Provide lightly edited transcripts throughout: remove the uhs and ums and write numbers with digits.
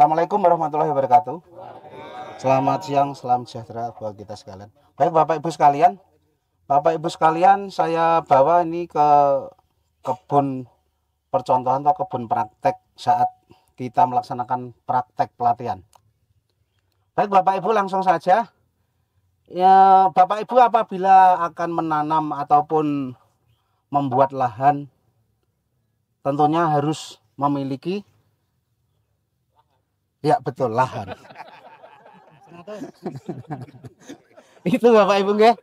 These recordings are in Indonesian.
Assalamualaikum warahmatullahi wabarakatuh. Selamat siang, salam sejahtera buat kita sekalian. Baik Bapak Ibu sekalian, saya bawa ini ke kebun percontohan atau kebun praktek saat kita melaksanakan praktek pelatihan. Baik Bapak Ibu, langsung saja. Ya, Bapak Ibu apabila akan menanam ataupun membuat lahan, tentunya harus memiliki, ya betul, lahan. Itu Bapak Ibu nggih.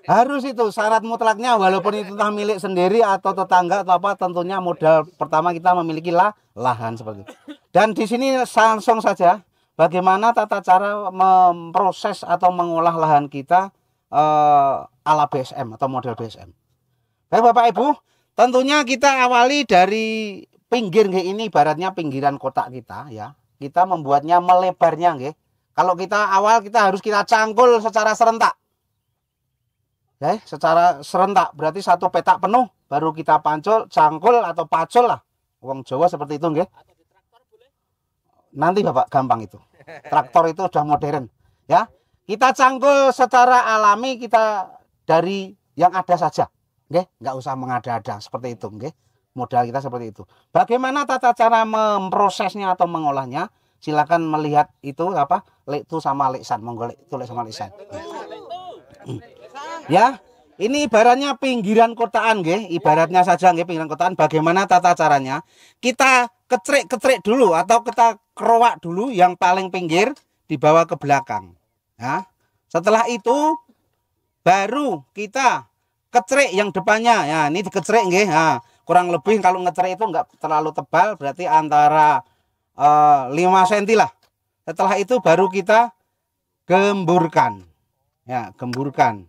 Harus itu syarat mutlaknya, walaupun itu entah milik sendiri atau tetangga atau apa, tentunya modal pertama kita memiliki lahan seperti itu. Dan di sini langsung saja bagaimana tata cara memproses atau mengolah lahan kita ala BSM atau model BSM. Baik Bapak Ibu, tentunya kita awali dari pinggir nggih, ini ibaratnya pinggiran kotak kita ya. Kita membuatnya melebarnya nggih. Kalau kita awal kita harus kita cangkul secara serentak. Ya, secara serentak berarti satu petak penuh baru kita pancul, cangkul atau pacul lah. Wong Jawa seperti itu nggih. Nanti Bapak gampang itu. Traktor itu sudah modern ya. Kita cangkul secara alami, kita dari yang ada saja. Nggih, enggak usah mengada-ada seperti itu nggih. Modal kita seperti itu. Bagaimana tata cara memprosesnya atau mengolahnya? Silakan melihat itu apa? Lektu sama leksan. Monggo lektu sama leksan. Ya, ini ibaratnya pinggiran kotaan nggih, ibaratnya saja nggih pinggiran kotaan. Bagaimana tata caranya? Kita kecrik dulu atau kita kerowak dulu yang paling pinggir dibawa ke belakang. Ya. Setelah itu baru kita kecrik yang depannya. Ya, ini dikecrik nggih. Nah, kurang lebih kalau ngecrik itu enggak terlalu tebal, berarti antara 5 cm lah. Setelah itu baru kita gemburkan. Ya, gemburkan.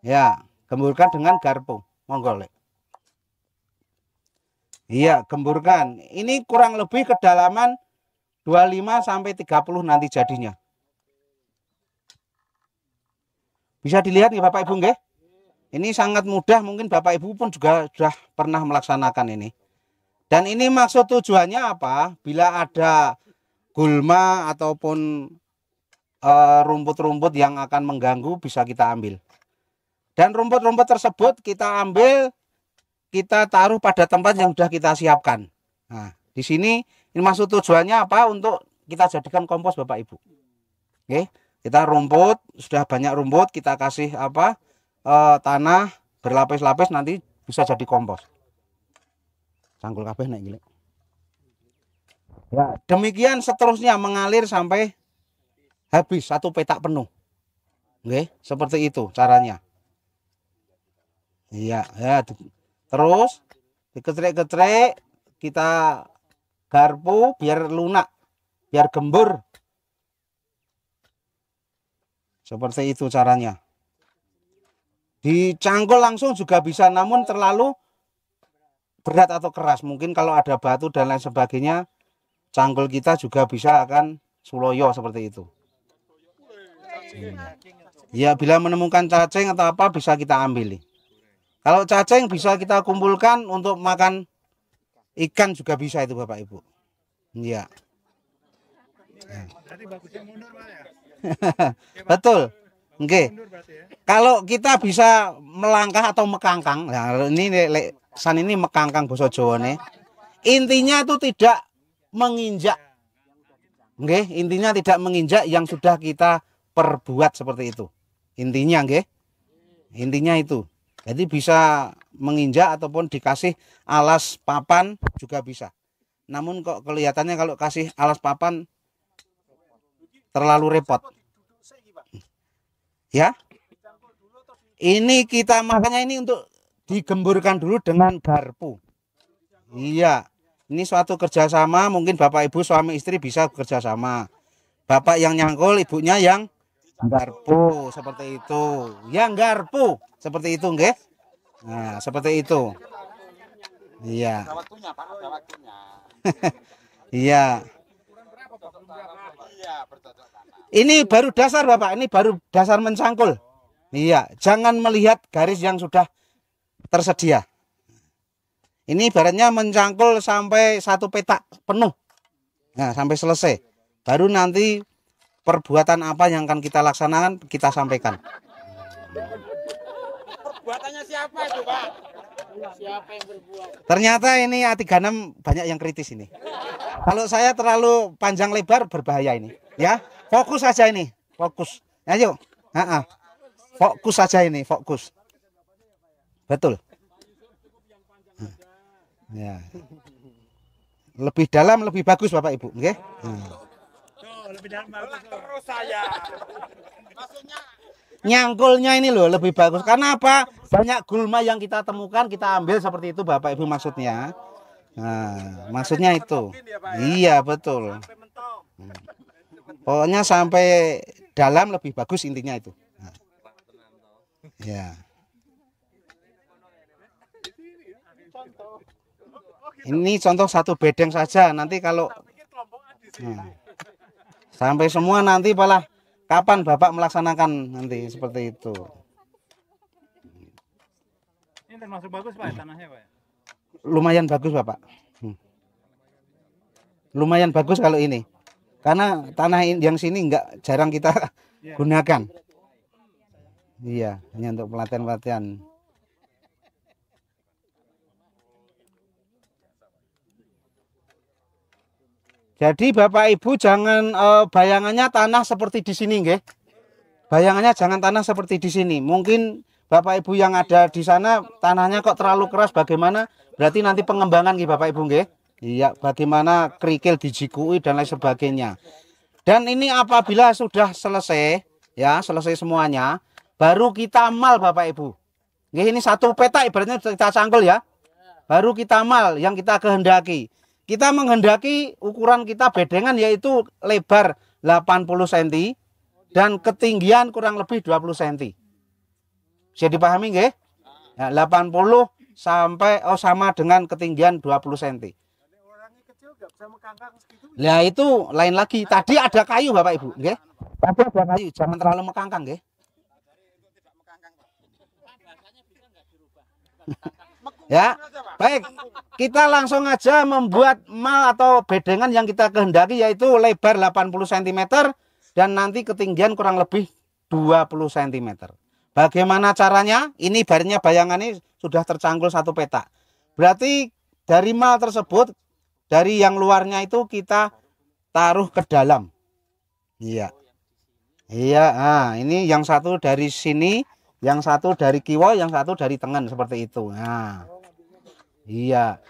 Ya, gemburkan dengan garpu. Monggo, Lek. Iya, gemburkan. Ini kurang lebih kedalaman 25 sampai 30 nanti jadinya. Bisa dilihat nih Bapak Ibu nggih. Ini sangat mudah, mungkin Bapak Ibu pun juga sudah pernah melaksanakan ini. Dan ini maksud tujuannya apa? Bila ada gulma ataupun rumput-rumput yang akan mengganggu bisa kita ambil. Dan rumput-rumput tersebut kita ambil, kita taruh pada tempat yang sudah kita siapkan. Nah, di sini ini maksud tujuannya apa? Untuk kita jadikan kompos Bapak Ibu. Oke, kita rumput, sudah banyak rumput, kita kasih apa? Tanah berlapis-lapis, nanti bisa jadi kompos. Cangkul kabeh nek gile. Ya, demikian seterusnya mengalir sampai habis satu petak penuh. Oke, seperti itu caranya. Iya, ya. Terus dikecrek-kecrek, kita garpu biar lunak, biar gembur. Seperti itu caranya. Dicangkul langsung juga bisa, namun terlalu berat atau keras. Mungkin kalau ada batu dan lain sebagainya, cangkul kita juga bisa akan suloyo seperti itu. Ya, bila menemukan cacing atau apa bisa kita ambil. Kalau cacing bisa kita kumpulkan untuk makan ikan juga bisa itu Bapak Ibu. Iya. Betul. Oke. Kalau kita bisa melangkah atau mekangkang, nah ini san ini mekangkang basa Jawane. Intinya itu tidak menginjak. Nggih, intinya tidak menginjak yang sudah kita perbuat seperti itu. Intinya nggih. Intinya itu. Jadi bisa menginjak ataupun dikasih alas papan juga bisa. Namun kok kelihatannya kalau kasih alas papan terlalu repot. Ya. Ini kita makanya ini untuk digemburkan dulu dengan garpu. Iya. Ini suatu kerjasama, mungkin Bapak Ibu suami istri bisa kerjasama. Bapak yang nyangkul, ibunya yang garpu seperti itu. Yang garpu seperti itu, nggih. Nah, seperti itu. Iya. Iya. Ini baru dasar Bapak, ini baru dasar mencangkul. Iya, jangan melihat garis yang sudah tersedia. Ini ibaratnya mencangkul sampai satu petak penuh. Nah, sampai selesai. Baru nanti perbuatan apa yang akan kita laksanakan, kita sampaikan. Perbuatannya siapa itu, Pak? Siapa yang berbuat? Ternyata ini A36 banyak yang kritis ini. Kalau saya terlalu panjang lebar berbahaya ini. Ya, fokus saja ini, fokus. Ayo, fokus saja ini, fokus. Betul. Ya. Lebih dalam lebih bagus Bapak Ibu, oke? Lebih dalam bagus terus saya. Maksudnya Nyangkulnya ini loh lebih bagus. Karena apa? Banyak gulma yang kita temukan, kita ambil seperti itu Bapak Ibu maksudnya. Nah, maksudnya itu. Iya, betul. Pokoknya sampai dalam lebih bagus intinya itu. Nah. Ya. Ini contoh satu bedeng saja. Nanti kalau sampai semua nanti malah kapan Bapak melaksanakan nanti seperti itu. ini termasuk bagus Pak tanahnya Pak. Lumayan bagus Bapak. Lumayan bagus kalau ini. Karena tanah yang sini enggak jarang kita gunakan. Iya, hanya untuk pelatihan-pelatihan. Jadi Bapak Ibu jangan bayangannya tanah seperti di sini, nggih. Bayangannya jangan tanah seperti di sini. Mungkin Bapak Ibu yang ada di sana tanahnya kok terlalu keras bagaimana? Berarti nanti pengembangan nggih Bapak Ibu, nggih. Iya, bagaimana kerikil dijikui dan lain sebagainya. Dan ini apabila sudah selesai, ya, selesai semuanya, baru kita mal Bapak Ibu. Nggih, ini satu peta ibaratnya kita cangkul ya. Baru kita mal yang kita kehendaki. Kita menghendaki ukuran kita bedengan yaitu lebar 80 cm dan ketinggian kurang lebih 20 cm. Bisa dipahami nggih? Ya, 80 sampai sama dengan ketinggian 20 cm. Nah, itu lain lagi. Tadi ada kayu Bapak Ibu, nggih. Tadi ada kayu, jangan terlalu mekangkang nggih. Ya, baik. Kita langsung aja membuat mal atau bedengan yang kita kehendaki yaitu lebar 80 cm dan nanti ketinggian kurang lebih 20 cm. Bagaimana caranya? Ini barunya bayangan ini sudah tercangkul satu peta. Berarti dari mal tersebut, dari yang luarnya itu kita taruh ke dalam. Iya. Iya, nah, ini yang satu dari sini, yang satu dari kiwa, yang satu dari tengen seperti itu. Nah. Iya.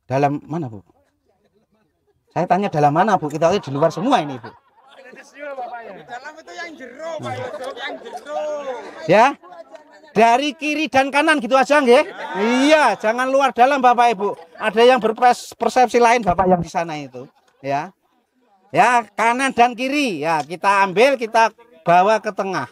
Dalam mana Bu? Saya tanya dalam mana Bu? Kita di luar semua ini Bu. Dalam itu yang jero Pak, yang jero. Ya. Dari kiri dan kanan gitu aja nggih? Iya, jangan luar dalam Bapak Ibu. Ada yang berpersepsi lain Bapak yang di sana itu, ya. Ya, kanan dan kiri. Ya, kita ambil, kita bawa ke tengah.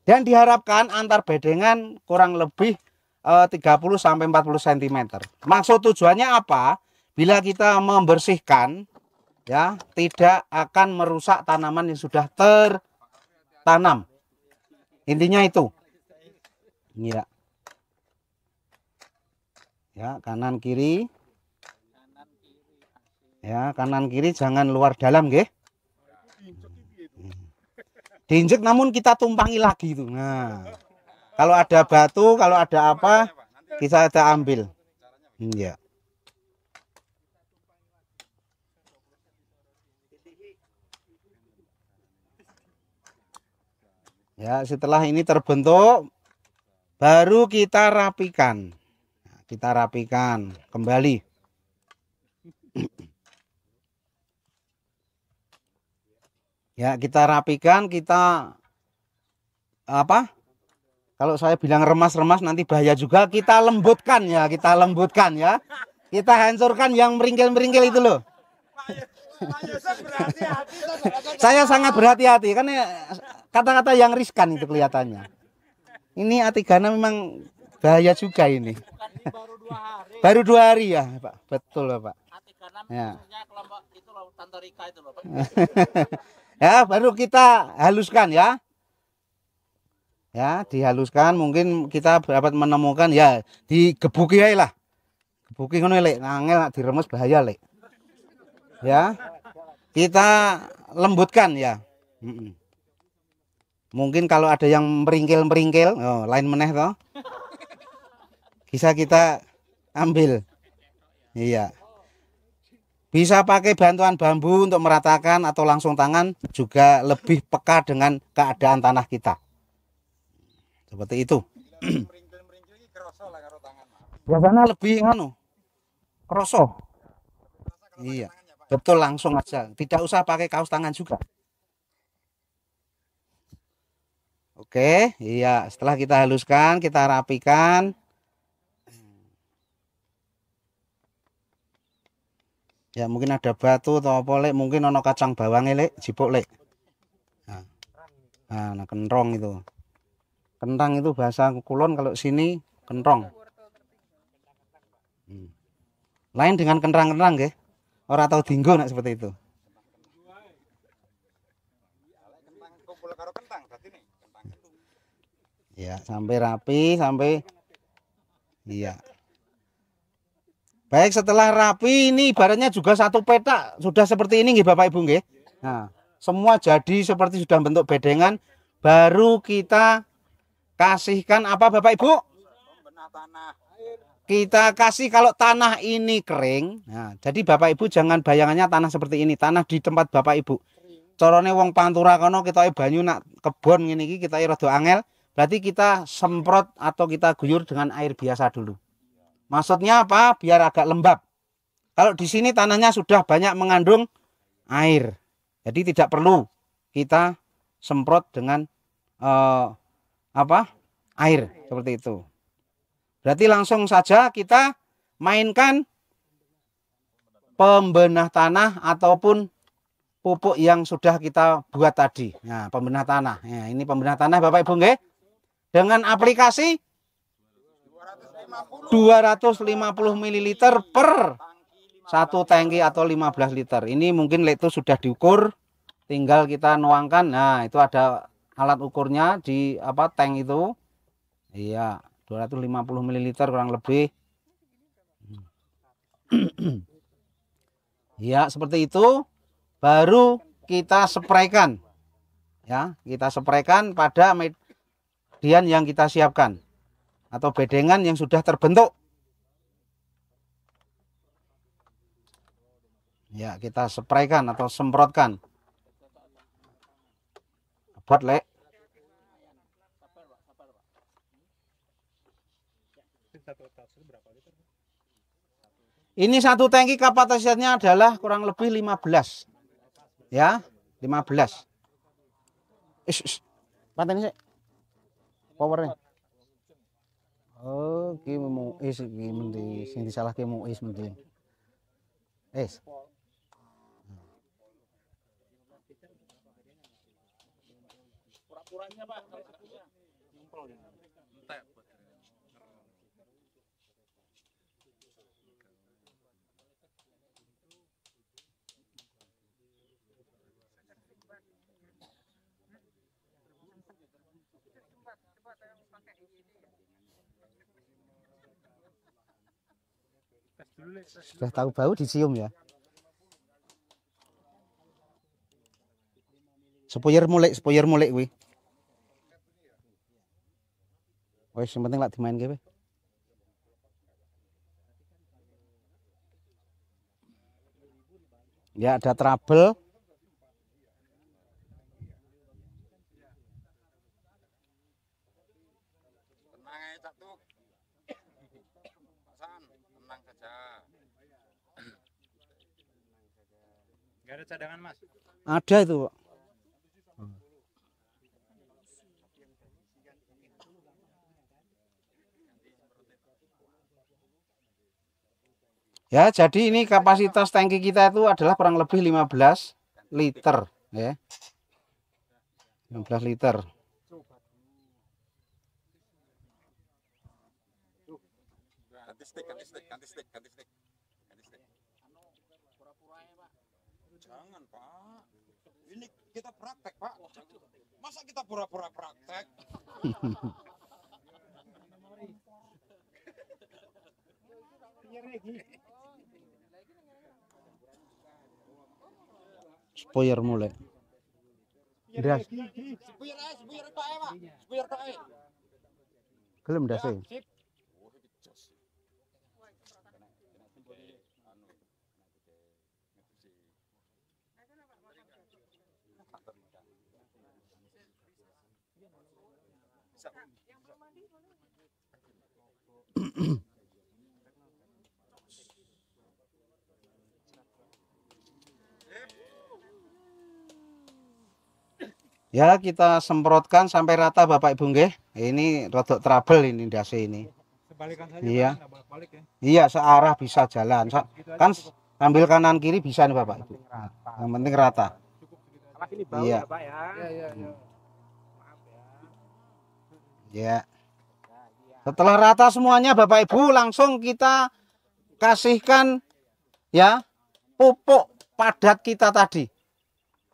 Dan diharapkan antar bedengan kurang lebih 30 sampai 40 cm. Maksud tujuannya apa? Bila kita membersihkan ya, tidak akan merusak tanaman yang sudah tertanam. Intinya itu. Ya. Ya, kanan kiri. Ya, kanan kiri jangan luar dalam nggih. Diinjek namun kita tumpangi lagi itu. Nah, kalau ada batu, kalau ada apa, kita ambil. Ya. Ya, setelah ini terbentuk, baru kita rapikan. Kita rapikan kembali. Ya, kita rapikan, kita apa? Kalau saya bilang remas-remas nanti bahaya juga. Kita lembutkan ya, kita lembutkan ya. Kita hancurkan yang meringkil-meringkil itu loh. Saya sangat berhati-hati karena kata-kata yang riskan itu kelihatannya. Ini A36 memang bahaya juga ini. Baru 2 hari ya, Pak. Betul, Pak. Ya. Kelompok itu loh, Tante Rika itu loh, Pak. Ya, baru kita haluskan ya. Ya, dihaluskan. Mungkin kita dapat menemukan ya digebuki aja lah. Gebuki ngono lek, angel nak diremes bahaya lek. Ya. Kita lembutkan ya. Mungkin kalau ada yang meringkil-meringkil, oh, lain meneh toh. Bisa kita ambil. Iya. Bisa pakai bantuan bambu untuk meratakan atau langsung tangan juga lebih peka dengan keadaan tanah kita. Seperti itu. Biasanya lebih anu, kroso. Iya. Betul, langsung aja. Tidak usah pakai kaos tangan juga. Oke, iya. Setelah kita haluskan, kita rapikan. Ya mungkin ada batu atau apa lek, mungkin ono kacang bawang lek, jipuk lek. Nah, kentrong itu. Kentang itu bahasa kulon, kalau sini kentrong. Lain dengan kentang-kentang nggih. Ora tau dinggo nak seperti itu. Ya, sampai rapi, sampai iya. Baik, setelah rapi ini ibaratnya juga satu petak sudah seperti ini nggih Bapak Ibu nggih. Nah, semua jadi seperti sudah bentuk bedengan, baru kita kasihkan apa Bapak Ibu? Pembenah tanah. Kita kasih kalau tanah ini kering. Nah, jadi Bapak Ibu jangan bayangannya tanah seperti ini, tanah di tempat Bapak Ibu. Corone wong Pantura kono kita banyu nak kebon ngene iki kita rada angel, berarti kita semprot atau kita guyur dengan air biasa dulu. Maksudnya apa? Biar agak lembab. Kalau di sini tanahnya sudah banyak mengandung air, jadi tidak perlu kita semprot dengan air seperti itu. Berarti langsung saja kita mainkan pembenah tanah ataupun pupuk yang sudah kita buat tadi. Nah, pembenah tanah. Nah, ini pembenah tanah Bapak Ibu nggih. Dengan aplikasi 250 ml per satu tangki atau 15 liter. Ini mungkin itu sudah diukur, tinggal kita nuangkan. Nah, itu ada alat ukurnya di tank itu. Iya, 250 ml kurang lebih. Ya, seperti itu. Baru kita spraykan. Ya, kita spraykan pada median yang kita siapkan atau bedengan yang sudah terbentuk. Ya, kita spraykan atau semprotkan. Buat lek. Ini satu tangki kapasitasnya adalah kurang lebih 15. Ya, 15. Pateni sik. Powernya. Oh, ki muis iki mendi sing disalahke muis mendi. Pura-puranya Pak, kalau satunya nyemprol. Sudah tahu bau dicium ya. Spoiler mulek kuwi. Wes yang penting lak dimain kowe. Ya, ada trouble. Tenang aja Cak Tuk. Hasan, tenang saja. Enggak ada cadangan, Mas? Ada itu, Pak. Ya, jadi ini kapasitas tangki kita itu adalah kurang lebih 15 liter ya. 15 liter. Ganti stick. Jangan, Pak. Ini kita praktek, Pak. Masa kita pura-pura praktek? Spoiler mulai. Ndas. Sepuyur tok Pak. Sepuyur tok. Gelem ndas e. Ya, kita semprotkan sampai rata Bapak Ibu nggih. Ini rodok trouble ini ndase ini. Sebalikan saja. Iya. Pak, balik ya. Iya, searah bisa jalan. Kan ambil kanan kiri bisa nih Bapak Ibu. Yang penting rata. Awas ini bau Iya. ya, Pak ya. Iya. Maaf Ya. ya. Setelah rata semuanya Bapak Ibu, langsung kita kasihkan ya pupuk padat kita tadi.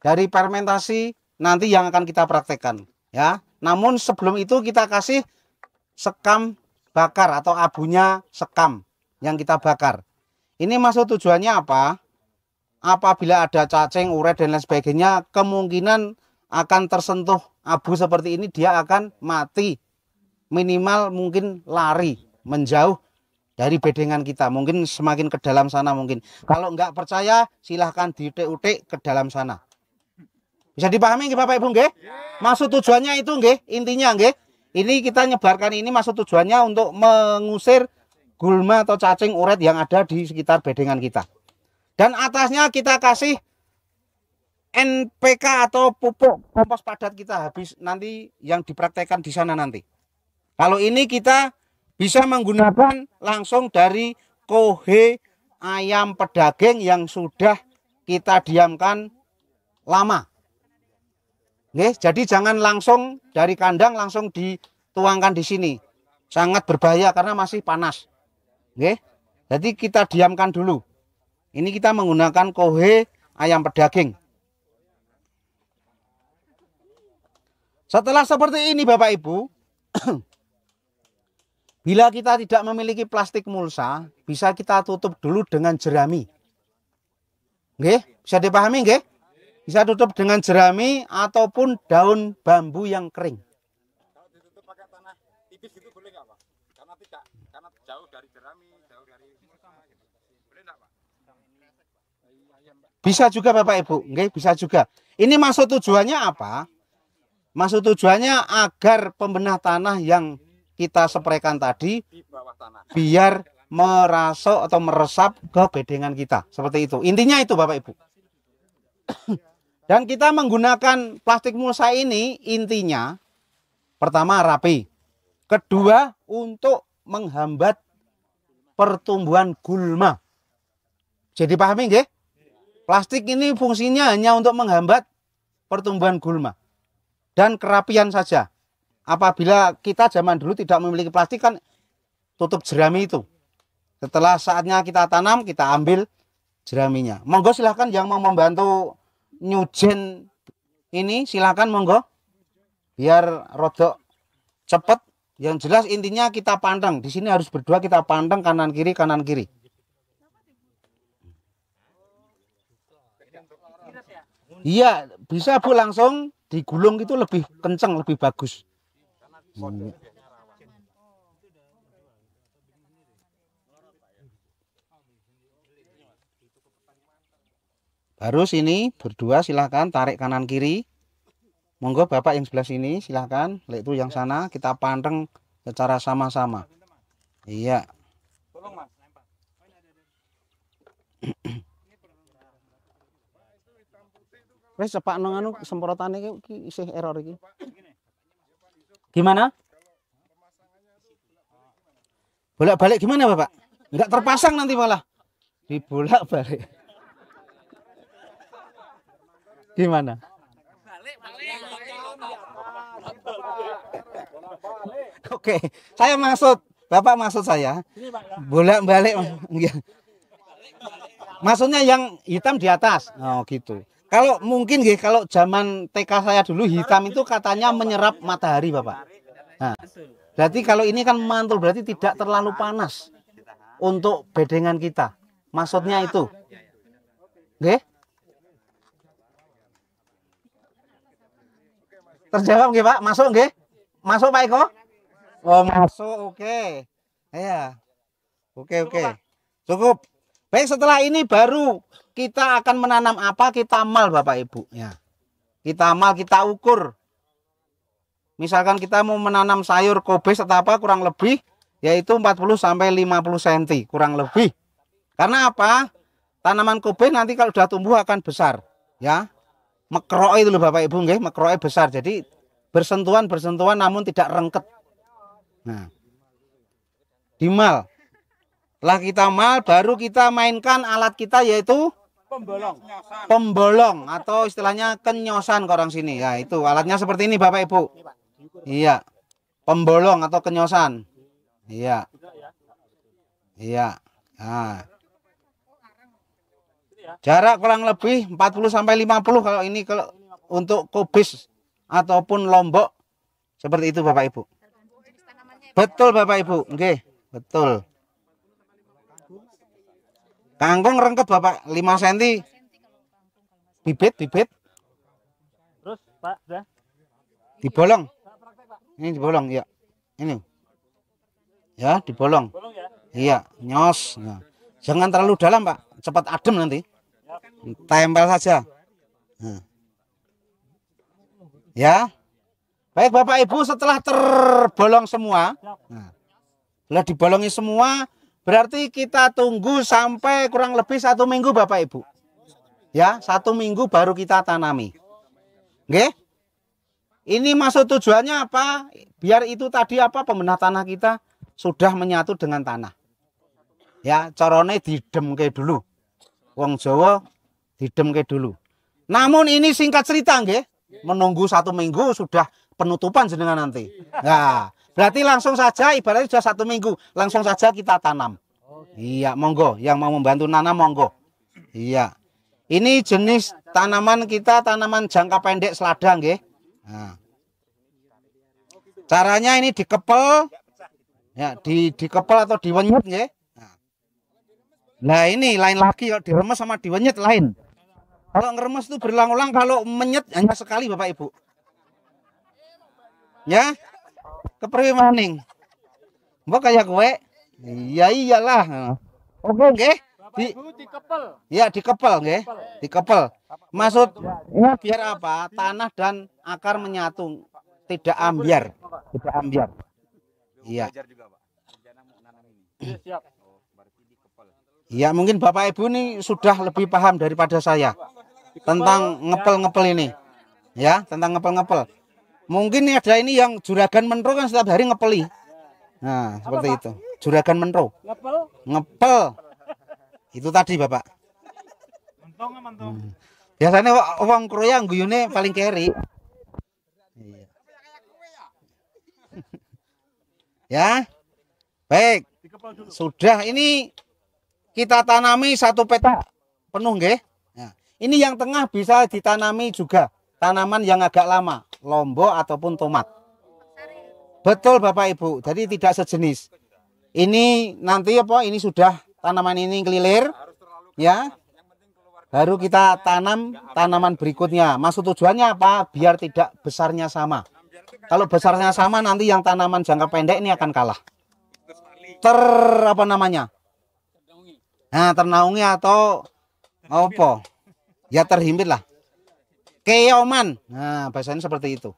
Dari fermentasi nanti yang akan kita praktekkan ya. Namun sebelum itu kita kasih sekam bakar atau abunya sekam yang kita bakar. Ini maksud tujuannya apa? Apabila ada cacing, uret dan lain sebagainya, kemungkinan akan tersentuh abu seperti ini, dia akan mati. Minimal mungkin lari, menjauh dari bedengan kita. Mungkin semakin ke dalam sana mungkin. Kalau nggak percaya, silahkan diutik-utik ke dalam sana. Bisa dipahami nggih Bapak Ibu nggih? Maksud tujuannya itu nggih, intinya nggih. Ini kita nyebarkan ini maksud tujuannya untuk mengusir gulma atau cacing uret yang ada di sekitar bedengan kita. Dan atasnya kita kasih NPK atau pupuk kompos padat kita habis nanti yang dipraktekkan di sana nanti. Kalau ini kita bisa menggunakan langsung dari kohe ayam pedaging yang sudah kita diamkan lama. Oke, jadi jangan langsung dari kandang langsung dituangkan di sini. Sangat berbahaya karena masih panas. Oke, jadi kita diamkan dulu. Ini kita menggunakan kohe ayam pedaging. Setelah seperti ini Bapak Ibu, bila kita tidak memiliki plastik mulsa, bisa kita tutup dulu dengan jerami. Oke, bisa dipahami nggih? Bisa tutup dengan jerami ataupun daun bambu yang kering. Kalau ditutup pakai tanah tipis gitu boleh nggak Pak? Karena jauh dari jerami, jauh dari gitu. Boleh nggak Pak? Bisa juga Bapak Ibu, nggih, bisa juga. Ini maksud tujuannya apa? Maksud tujuannya agar pembenah tanah yang kita spraykan tadi Di bawah tanah. biar merasuk atau meresap ke bedengan kita. Seperti itu. Intinya itu Bapak Ibu. Dan kita menggunakan plastik mulsa ini intinya pertama rapi. Kedua untuk menghambat pertumbuhan gulma. Jadi pahami nggih? Plastik ini fungsinya hanya untuk menghambat pertumbuhan gulma dan kerapian saja. Apabila kita zaman dulu tidak memiliki plastik kan tutup jerami itu. Setelah saatnya kita tanam, kita ambil jeraminya. Monggo silahkan yang mau membantu nyujen ini silahkan monggo. Biar rodok cepet. Yang jelas intinya kita pandang. Di sini harus berdua kita pandang kanan kiri kanan kiri. Iya, bisa Bu langsung digulung itu lebih kencang, lebih bagus. Baru sini berdua silahkan tarik kanan kiri. Monggo Bapak yang sebelah sini silahkan. Lek itu yang sana kita pandang secara sama-sama. Iya. Tolong Mas. Wes cepak nang anu semprotane iki isih error iki. Gimana? Bolak-balik gimana Bapak? Enggak terpasang nanti malah. Dibolak-balik. Gimana? Oke, saya maksud, Bapak maksud saya bolak-balik. Maksudnya yang hitam di atas. Oh gitu. Kalau mungkin nggih, kalau zaman TK saya dulu hitam itu katanya menyerap matahari, Bapak. Nah, berarti kalau ini kan mantul berarti tidak terlalu panas untuk bedengan kita. Maksudnya itu. Nggih? Terjawab nggih, Pak? Masuk nggih? Masuk Pak Eko? Oh, masuk. Oke. Ya. Oke. Cukup. Baik, setelah ini baru kita akan menanam apa? Kita amal Bapak Ibu, ya. Kita amal, kita ukur. Misalkan kita mau menanam sayur kobis atau apa kurang lebih yaitu 40 sampai 50 cm kurang lebih. Karena apa? Tanaman kobis nanti kalau sudah tumbuh akan besar, ya. Mekroe itu loh Bapak Ibu nggih, mekroe besar. Jadi bersentuhan namun tidak rengket. Nah. Dimal. Setelah kita mal, baru kita mainkan alat kita yaitu pembolong atau istilahnya kenyosan ke orang sini. Ya, itu alatnya seperti ini Bapak Ibu. Iya. Pembolong atau kenyosan. Iya. Iya. Nah. Jarak kurang lebih 40 sampai 50 kalau ini kalau untuk kobis ataupun lombok seperti itu Bapak Ibu. Betul Bapak Ibu. Nggih, betul. Kangkung rengkep Bapak 5 cm. Bibit. Terus Pak, sudah? Dibolong. Ini dibolong ya. Ini. Ya, dibolong. Bolong ya? Iya, nyos. Nah. Jangan terlalu dalam, Pak. Cepat adem nanti. Tempel saja. Nah. Ya. Baik Bapak Ibu, setelah terbolong semua. Nah. Setelah dibolongi semua, berarti kita tunggu sampai kurang lebih 1 minggu Bapak Ibu. Ya, 1 minggu baru kita tanami. Oke? Ini maksud tujuannya apa? Biar itu tadi apa pembenah tanah kita sudah menyatu dengan tanah. Ya, carane didemke dulu. Wong Jawa didemke dulu. Namun ini singkat cerita nggih, menunggu 1 minggu sudah penutupan jenengan nanti. Nah, berarti langsung saja ibaratnya sudah 1 minggu, langsung saja kita tanam. Iya, monggo yang mau membantu nanam monggo. Iya. Ini jenis tanaman kita tanaman jangka pendek selada nggih. Nah. Caranya ini dikepel. Ya, dikepel atau diwenyet nggih. Nah, ini lain lagi kalau diremes sama diwenyet lain. Kalau ngeremes itu berulang-ulang, kalau menyet hanya sekali Bapak Ibu. Ya. Kepriwe maning. Mbok kayak kowe. Iya iyalah. Oke nggih. Dikepel. Ya, dikepel nggih. Dikepel. Maksudnya biar apa? Tanah dan akar menyatu, tidak ambiar. Tidak ambiar. Iya. Siap. Ya mungkin Bapak Ibu ini sudah lebih paham daripada saya tentang ngepel-ngepel ini. Ya, tentang ngepel-ngepel. Mungkin ada ini yang juragan menro kan setiap hari ngepeli. Nah, seperti itu. Juragan menro. Ngepel. Itu tadi Bapak. Mentong. Biasanya wong kroya guyune paling keri. Iya. Ya. Baik. Sudah ini kita tanami 1 petak penuh nggih. Nah, ini yang tengah bisa ditanami juga tanaman yang agak lama, lombok ataupun tomat. Betul Bapak Ibu. Jadi tidak sejenis. Ini nanti apa? Ini sudah tanaman ini kelilir, ya. Baru kita tanam tanaman berikutnya. Maksud tujuannya apa? Biar tidak besarnya sama. Kalau besarnya sama nanti yang tanaman jangka pendek ini akan kalah. Apa namanya? Nah, ternaungi atau apa? Ya terhimpit lah. Keoman. Nah, bahasanya seperti itu.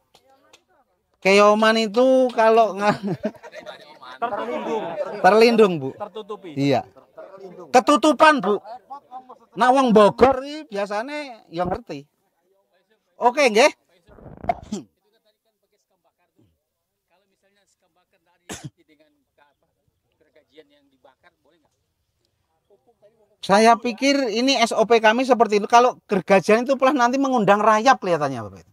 Keoman itu kalau terlindung, Bu. Tertutupi. Iya. Ketutupan, Bu. Nah, wong Bogor iki biasanya yang ngerti. Oke, nggih. Saya pikir ini SOP kami seperti itu. Kalau gergajian itu pelah nanti mengundang rayap kelihatannya, Bapak.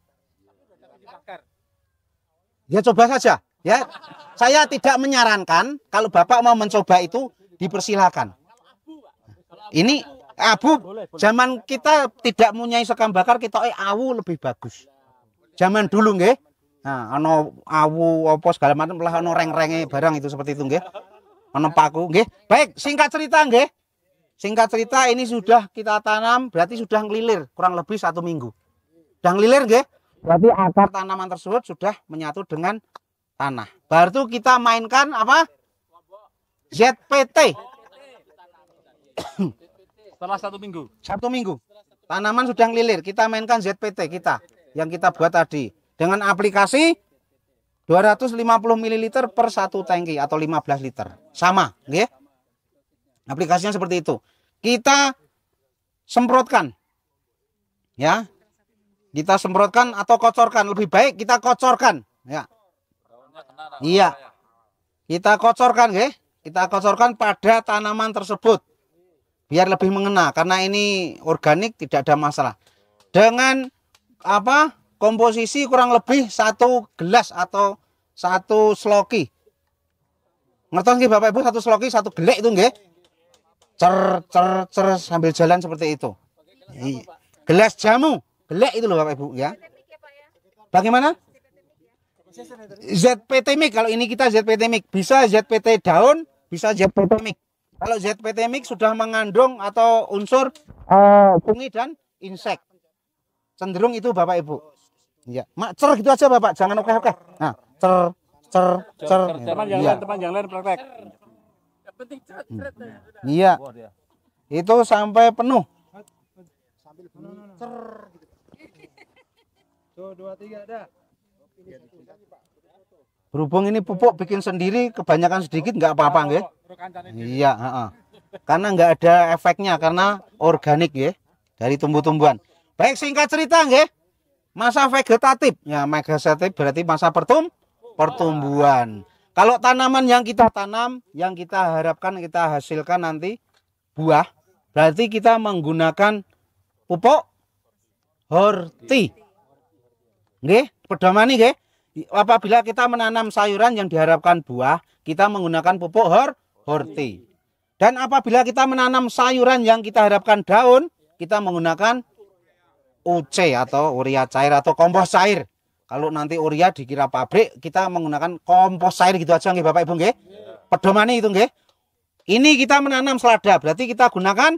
Ya coba saja, ya. Saya tidak menyarankan kalau Bapak mau mencoba itu dipersilakan. Ini abu zaman kita tidak mempunyai sekam bakar, kita awu lebih bagus. Zaman dulu nggih. Nah, ono awu apa segala macam lah ono reng-renge barang itu seperti itu nggih. Ono paku nggih. Baik, singkat cerita nggih. Singkat cerita ini sudah kita tanam berarti sudah ngelilir kurang lebih 1 minggu. Sudah ngelilir nggih. Berarti akar tanaman tersebut sudah menyatu dengan tanah. Baru kita mainkan apa? ZPT. Setelah 1 minggu. 1 minggu. Tanaman sudah ngelilir. Kita mainkan ZPT kita yang kita buat tadi dengan aplikasi 250 ml per 1 tangki atau 15 liter. Sama, nggih. Aplikasinya seperti itu. Kita semprotkan. Ya. Kita semprotkan atau kocorkan, lebih baik kita kocorkan, ya. Iya. Kita kocorkan, nggih. Kita kocorkan pada tanaman tersebut. Biar lebih mengena karena ini organik tidak ada masalah. Dengan apa? Komposisi kurang lebih 1 gelas atau 1 sloki. Ngertos nggih Bapak Ibu, 1 sloki 1 gelek itu nggih. Cer sambil jalan seperti itu. Gelas jamu, gelek itu loh Bapak Ibu ya. Bagaimana? ZPT mix, kalau ini kita ZPT mix, bisa ZPT daun, bisa ZPT mix. Kalau ZPT mix sudah mengandung atau unsur fungi dan insek. Cenderung itu Bapak Ibu. Ya, mak cer gitu aja Bapak, jangan oke-oke. Nah, cer. Teman yang lain, teman yang lain praktek. Iya. Itu sampai penuh. Tuh, 2, 3 ada. Berhubung ini pupuk bikin sendiri, kebanyakan sedikit nggak apa-apa nggih. Iya, karena nggak ada efeknya karena organik ya dari tumbuh-tumbuhan. Baik, singkat cerita nggih. Masa vegetatif. Ya, vegetatif berarti masa pertumbuhan. Kalau tanaman yang kita tanam, yang kita harapkan kita hasilkan nanti buah, berarti kita menggunakan pupuk horti. Nggih, pedomani nggih. Apabila kita menanam sayuran yang diharapkan buah, kita menggunakan pupuk horti. Dan apabila kita menanam sayuran yang kita harapkan daun, kita menggunakan UC atau urea cair atau kompos cair. Kalau nanti urea dikira pabrik, kita menggunakan kompos cair gitu aja nggih Bapak Ibu nggih. Pedomani itu nggih. Ini kita menanam selada, berarti kita gunakan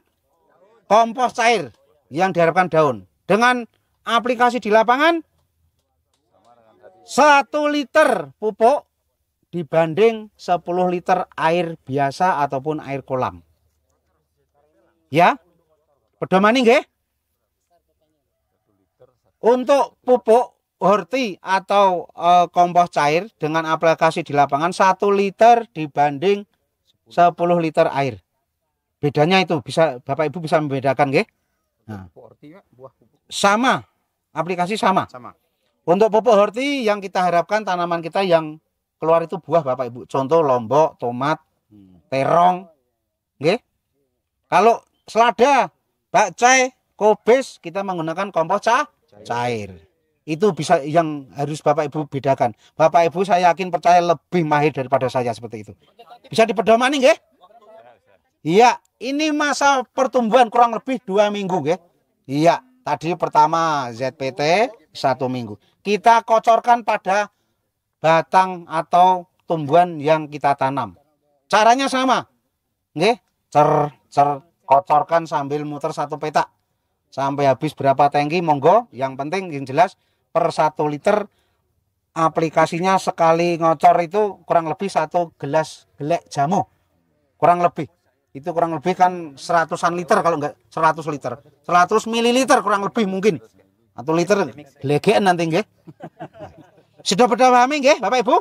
kompos cair yang diharapkan daun. Dengan aplikasi di lapangan 1 liter pupuk dibanding 10 liter air biasa ataupun air kolam. Ya. Pedomani nggih. Untuk pupuk horti atau kompos cair dengan aplikasi di lapangan 1 liter dibanding 10 liter air. Bedanya itu bisa Bapak Ibu bisa membedakan nggih. Nah. Sama. Aplikasi sama. Untuk pupuk horti yang kita harapkan tanaman kita yang keluar itu buah Bapak Ibu. Contoh lombok, tomat, terong. Nggih. Kalau selada, bakcai, kobis kita menggunakan kompos cair. Itu bisa yang harus Bapak Ibu bedakan. Bapak Ibu saya yakin percaya lebih mahir daripada saya seperti itu. Bisa dipedomani nggih? Iya, ini masa pertumbuhan kurang lebih 2 minggu nggih. Iya, tadi pertama ZPT 1 minggu. Kita kocorkan pada batang atau tumbuhan yang kita tanam. Caranya sama. Nggih, kocorkan sambil muter 1 petak. Sampai habis berapa tangki monggo, yang penting yang jelas per 1 liter aplikasinya sekali ngocor itu kurang lebih 1 gelas gelek jamu. Kurang lebih. Itu kurang lebih kan 100-an liter kalau enggak 100 liter. 100 mililiter kurang lebih mungkin. 1 liter gelegean nanti nggih. Sudah pada pahami nggih Bapak Ibu?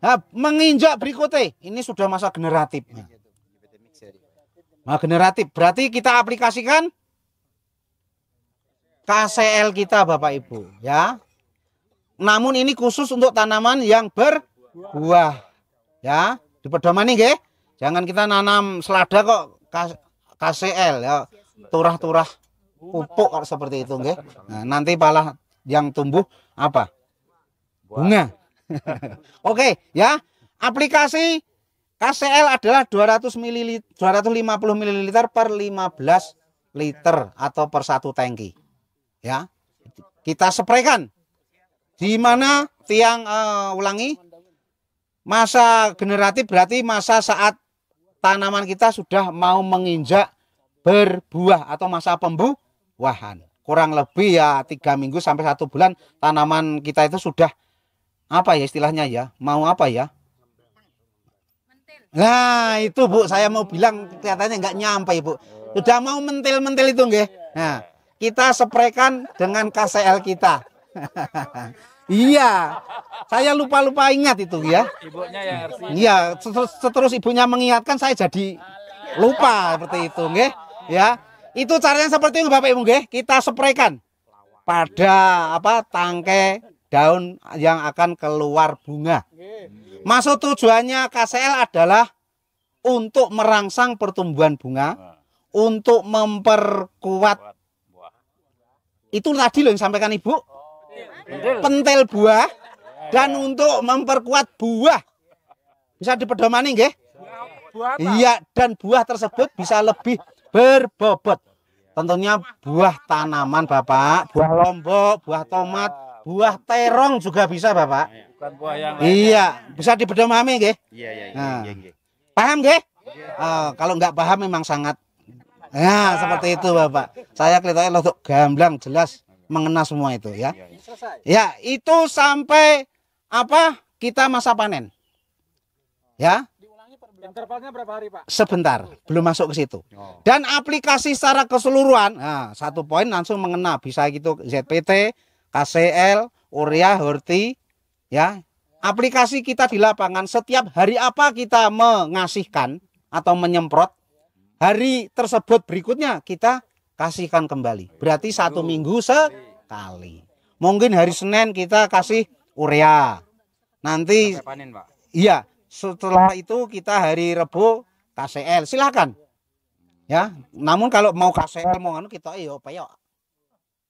Nah, menginjak berikutnya ini sudah masa generatif. Nah, generatif berarti kita aplikasikan KCL kita Bapak Ibu ya. Namun ini khusus untuk tanaman yang berbuah ya. Dipedomani nggih. Jangan kita nanam selada kok KCL ya. Turah-turah pupuk kalau seperti itu nggih. Nah, nanti malah yang tumbuh apa? Bunga. Oke ya. Aplikasi KCL adalah 200 ml 250 ml per 15 liter atau per 1 tangki. Ya. Kita spraykan. Di mana tiang ulangi masa generatif berarti masa saat tanaman kita sudah mau menginjak berbuah atau masa pembuahan. kurang lebih ya 3 minggu sampai 1 bulan tanaman kita itu sudah apa ya istilahnya ya, mau apa ya? Nah itu Bu, saya mau bilang kelihatannya nggak nyampe Bu. Sudah mau mentil-mentil itu nggih. Nah, kita spraykan dengan KCL kita. Iya, saya lupa ingat itu ya. Ibunya yang RC. Iya, terus ibunya mengingatkan saya jadi lupa seperti itu nggih. Ya, itu caranya seperti itu Bapak Ibu nggih. Kita spraykan pada tangkai daun yang akan keluar bunga. Maksud tujuannya KCL adalah untuk merangsang pertumbuhan bunga, untuk memperkuat itu tadi loh yang sampaikan Ibu, pentil buah, dan untuk memperkuat buah. Bisa dipedomani nggih? Iya, dan buah tersebut bisa lebih berbobot. Tentunya buah tanaman Bapak, buah lombok, buah tomat, buah terong juga bisa Bapak. Bukan buah yang Iya, bisa dipedomani nggih? Iya. Nah, paham nggih? Kalau nggak paham memang sangat. Nah, seperti itu Bapak. Saya kelihatannya untuk gamblang jelas mengena semua itu ya. Ya, itu sampai kita masa panen. Ya. Intervalnya berapa hari Pak? Sebentar, belum masuk ke situ. Dan aplikasi secara keseluruhan, nah, 1 poin langsung mengena, bisa gitu ZPT, KCL, urea, horti, ya. Aplikasi kita di lapangan setiap hari apa kita mengasihkan atau menyemprot, hari tersebut berikutnya kita kasihkan kembali. Berarti 1 minggu sekali. Mungkin hari Senin kita kasih urea. Nanti Panen Pak. iya. Setelah itu kita hari Rebo KCL, silakan. Ya, namun kalau mau KCL mau kita apa ya?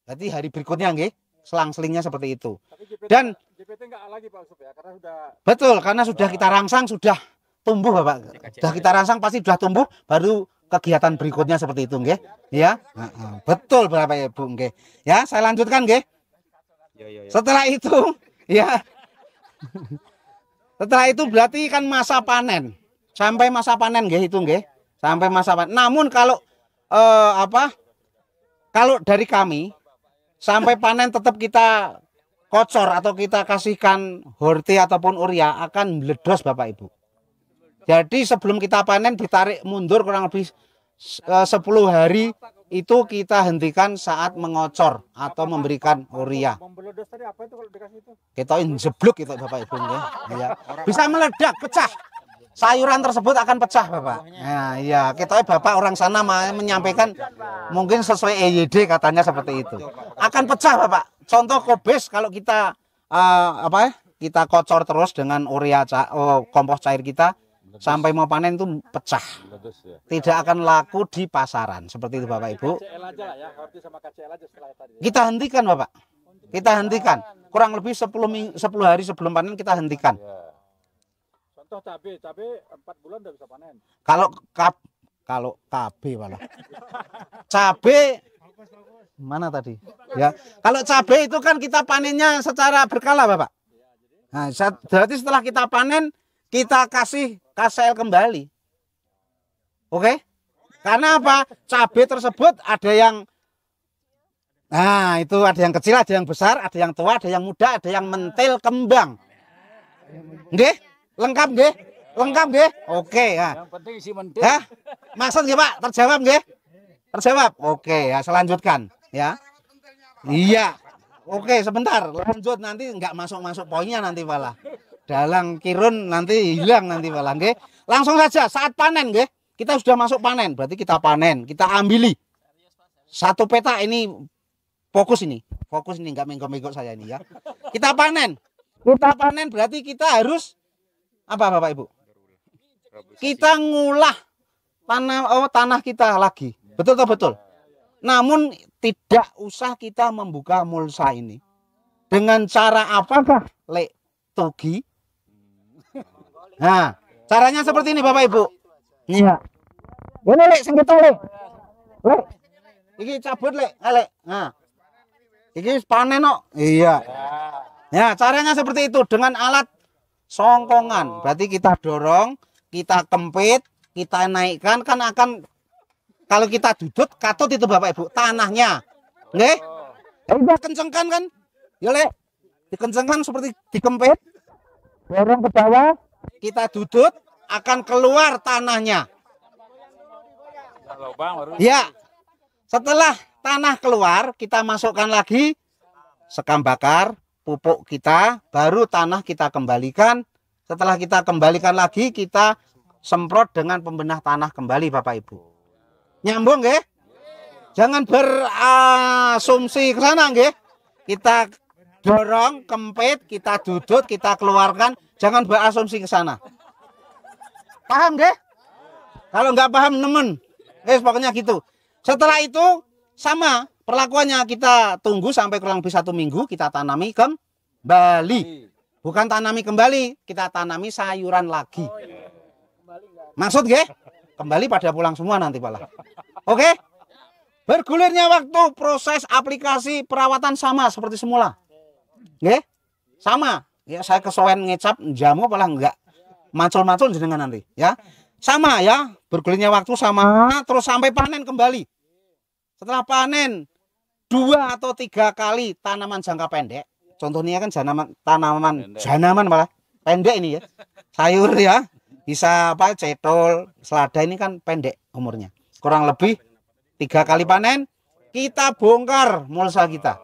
Berarti hari berikutnya nggih, selang-selingnya seperti itu. Dan GPT enggak lagi Pak Usop ya, karena sudah betul, karena sudah kita rangsang, sudah tumbuh Bapak. Sudah kita rangsang pasti sudah tumbuh, baru kegiatan berikutnya seperti itu nggih. Ya. Betul Bapak Ibu nggih. Ya, saya lanjutkan nggih. Setelah itu ya setelah itu berarti kan masa panen. Sampai masa panen nggih itu nggih. Sampai masa panen. Namun kalau kalau dari kami sampai panen tetap kita kocor atau kita kasihkan horti ataupun urea akan meledos Bapak Ibu. Jadi sebelum kita panen ditarik mundur kurang lebih 10 hari itu kita hentikan saat mengocor atau memberikan urea. membelodos tadi apa itu kalau dikasih itu? Kita jeblok itu Bapak Ibu ya. Bisa meledak, pecah. Sayuran tersebut akan pecah Bapak. Nah, iya, kita Bapak orang sana menyampaikan mungkin sesuai EYD katanya seperti itu. Akan pecah Bapak. Contoh kobes kalau kita kita kocor terus dengan urea kompos cair kita sampai mau panen itu pecah. Tidak akan laku di pasaran. Seperti itu Bapak Ibu. KCL aja lah ya, horti sama KCL aja setelah tadi. Kita hentikan Bapak. Kita hentikan. Kurang lebih 10 hari sebelum panen kita hentikan. Contoh cabai 4 bulan udah bisa panen. Kalau KB malah. Cabe mana tadi? Ya. Kalau cabe itu kan kita panennya secara berkala Bapak. Nah, berarti setelah kita panen kita kasih KCL kembali. Oke? Karena apa? Cabai tersebut ada yang itu ada yang kecil, ada yang besar, ada yang tua, ada yang muda, ada yang mentil kembang. Nggih? Lengkap nggih? Lengkap nggih? Oke, ya. yang penting isi mentil. Ya. Maksud nggih, Pak? Terjawab nggih? Terjawab. Oke, ya selanjutkan, ya. Iya. Oke, sebentar. Lanjut nanti enggak masuk poinnya nanti malah. Dalang kirun nanti hilang nanti malah nggih. Langsung saja saat panen nggih. Kita sudah masuk panen, berarti kita panen, kita ambili. Satu peta ini fokus ini enggak menggok-menggok saya ini ya. Kita panen. Kita panen berarti kita harus apa Bapak Ibu? Kita ngulah tanah kita lagi. Betul atau betul? Namun tidak usah kita membuka mulsa ini. Dengan cara apakah? Lek togi. Nah, caranya seperti ini Bapak Ibu. Iya. Ini lek sengketa lek. Lek. Iki cabut lek, lek. Nah. Iki panen kok. Iya. Ya, caranya seperti itu dengan alat songkongan. Berarti kita dorong, kita kempit, kita naikkan kan akan kalau kita dudut katut itu Bapak Ibu tanahnya. Nggih? Udah kencengkan kan? Ya Le. Dikencengkan seperti dikempit. Dorong ke bawah, kita dudut, akan keluar tanahnya. Lubang baru. Ya. Setelah tanah keluar, kita masukkan lagi sekam bakar, pupuk kita, baru tanah kita kembalikan. Setelah kita kembalikan lagi, kita semprot dengan pembenah tanah kembali Bapak Ibu. Nyambung nggih? Jangan berasumsi ke sana nggih. Kita dorong, kempit, kita dudut, kita keluarkan, jangan berasumsi ke sana. Paham nggih? Kalau nggak paham nemen. Pokoknya gitu. Setelah itu sama perlakuannya, kita tunggu sampai kurang lebih 1 minggu, kita tanami kembali. Bukan tanami kembali, kita tanami sayuran lagi. Maksud nggih? Kembali pada pulang semua nanti malah. Oke? Bergulirnya waktu, proses aplikasi perawatan sama seperti semula. Nggih? Sama. Ya saya kesowen ngecap jamu malah enggak macul-macul jenengan nanti, ya. Sama ya, bergulirnya waktu sama terus sampai panen kembali. Setelah panen 2 atau 3 kali tanaman jangka pendek. Contohnya kan tanaman malah pendek ini ya. Sayur ya. Bisa apa? Cetol, selada ini kan pendek umurnya. Kurang lebih 3 kali panen, kita bongkar mulsa kita.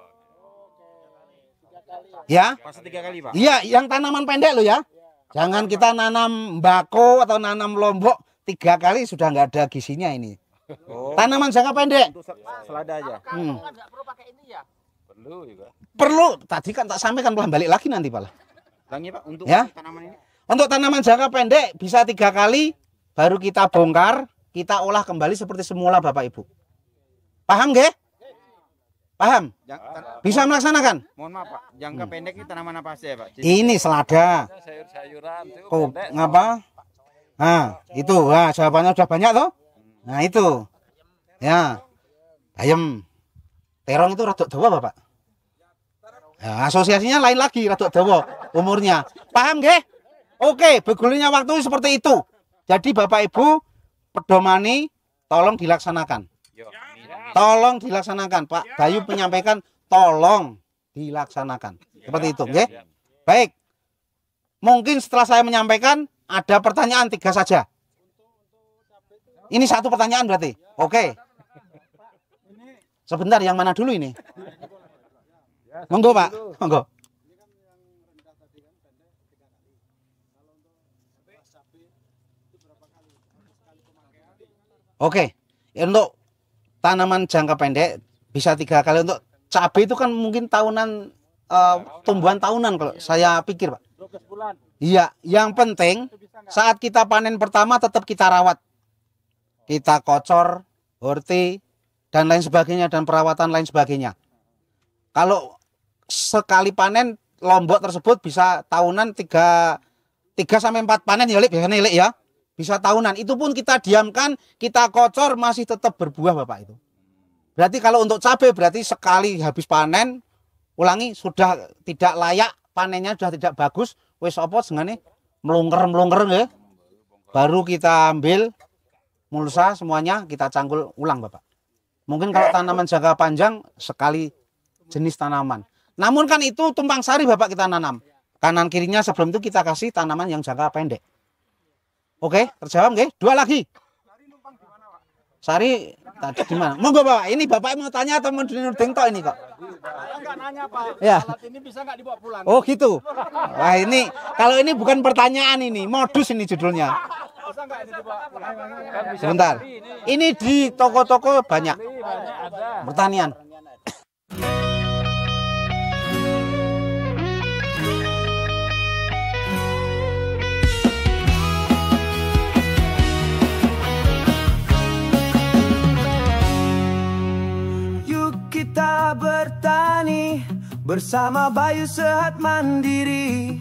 Ya. Pas 3 kali, Pak. Iya, yang tanaman pendek loh ya. Jangan kita nanam bako atau nanam lombok 3 kali sudah nggak ada gizinya ini. Oh. Tanaman jangka pendek. Untuk selada aja. Perlu juga. Perlu, tadi kan tak sampaikan pelan balik lagi nanti Pak. Ulangi Pak, untuk Ya. tanaman ini. Untuk tanaman jangka pendek bisa 3 kali, baru kita bongkar, kita olah kembali seperti semula Bapak Ibu. Paham nggih? Paham? Bisa melaksanakan? Mohon maaf Pak, jangka pendek ini tanaman apa saja Pak? Ini selada. Sayur-sayuran itu Kok pendek. ngapa? Nah, itu. Nah, jawabannya udah banyak toh? Nah, itu. Ya. Bayem. Terong itu rada dawa, Bapak. Ya, asosiasinya lain lagi, rada dawa umurnya. Paham nggih? Oke, bergulirnya waktu seperti itu. Jadi Bapak Ibu pedomani tolong dilaksanakan. Tolong dilaksanakan. Pak Bayu menyampaikan tolong dilaksanakan. Seperti itu, nggih? Baik. Mungkin setelah saya menyampaikan ada pertanyaan 3 saja. Ini 1 pertanyaan berarti. Oke. Sebentar, yang mana dulu ini? Monggo, Pak. Monggo. Oke. Untuk tanaman jangka pendek bisa 3 kali. Untuk cabai itu kan mungkin tahunan, tumbuhan tahunan kalau saya pikir, Pak. 12 bulan. Iya, yang penting saat kita panen pertama tetap kita rawat. Kita kocor, horti, dan lain sebagainya, dan perawatan lain sebagainya. Kalau sekali panen lombok tersebut bisa tahunan 3 sampai 4 panen ya, Lik, biasanya Lik ya. Bisa tahunan. Itu pun kita diamkan, kita kocor masih tetap berbuah Bapak itu. Berarti kalau untuk cabai berarti sekali habis panen, ulangi sudah tidak layak, panennya sudah tidak bagus, wis apa sengane melungker nggih. Baru kita ambil mulsa semuanya, kita cangkul ulang Bapak. Mungkin kalau tanaman jangka panjang sekali jenis tanaman. Namun kan itu tumpang sari Bapak kita nanam. Kanan kirinya sebelum itu kita kasih tanaman yang jangka pendek. Oke, terjawab nggih? 2 lagi. Sari tadi di mana? Monggo Bapak, ini Bapak mau tanya atau mau nuding tok ini kok? Enggak nanya, Pak. Ya. Alat ini bisa enggak dibawa pulang? Oh gitu. Wah ini, kalau ini bukan pertanyaan ini, modus ini judulnya. Bisa enggak ini dibawa pulang? Kan bisa Sebentar. beli ini. Ini di toko-toko banyak. Beli banyak ada. Pertanian. Yuk kita bertani bersama Bayu Sehat Mandiri.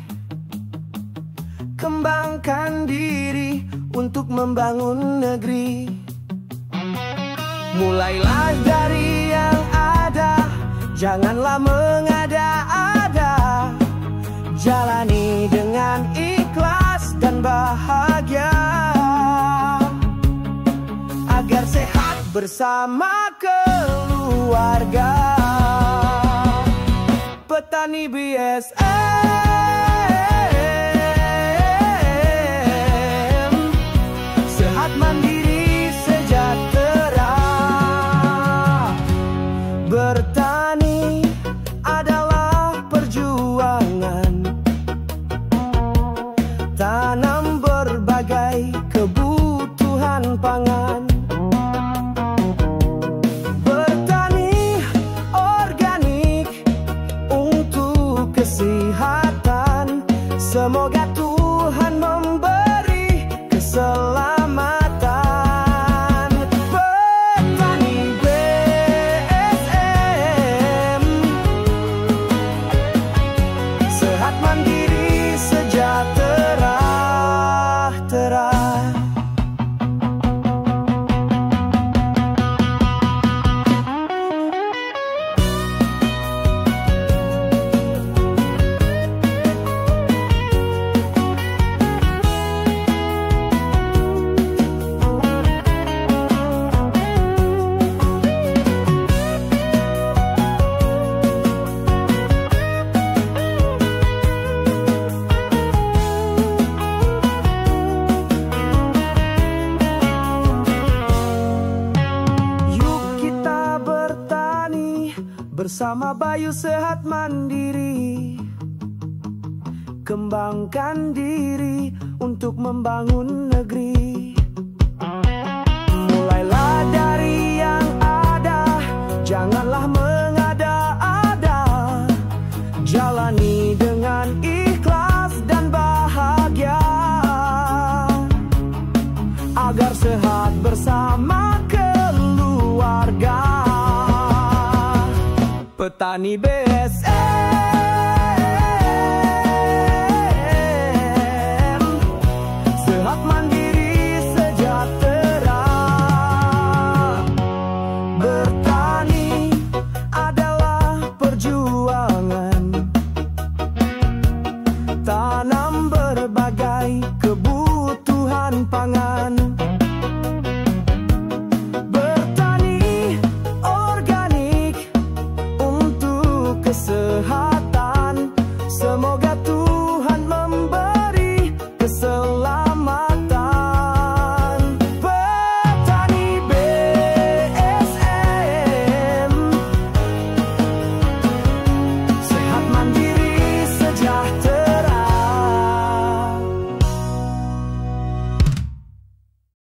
Kembangkan diri untuk membangun negeri. Mulailah dari yang ada, janganlah mengada-ada. Jalani dengan ikhlas dan bahagia, agar sehat bersama keluarga. petani BSM, sehat mandiri sejahtera. Bertani adalah perjuangan, tanam berbagai kebutuhan pangan. Bertani organik untuk kesehatan, semoga Tuhan memberi keselamatan. Petani BSM, sehat mandiri sejahtera. Bersama Bayu Sehat Mandiri, kembangkan diri untuk membangun negeri. Mulailah dari yang ada, janganlah mengada-ada. Jalani dengan ikhlas dan bahagia, agar sehat bersama keluarga. Petani BSM.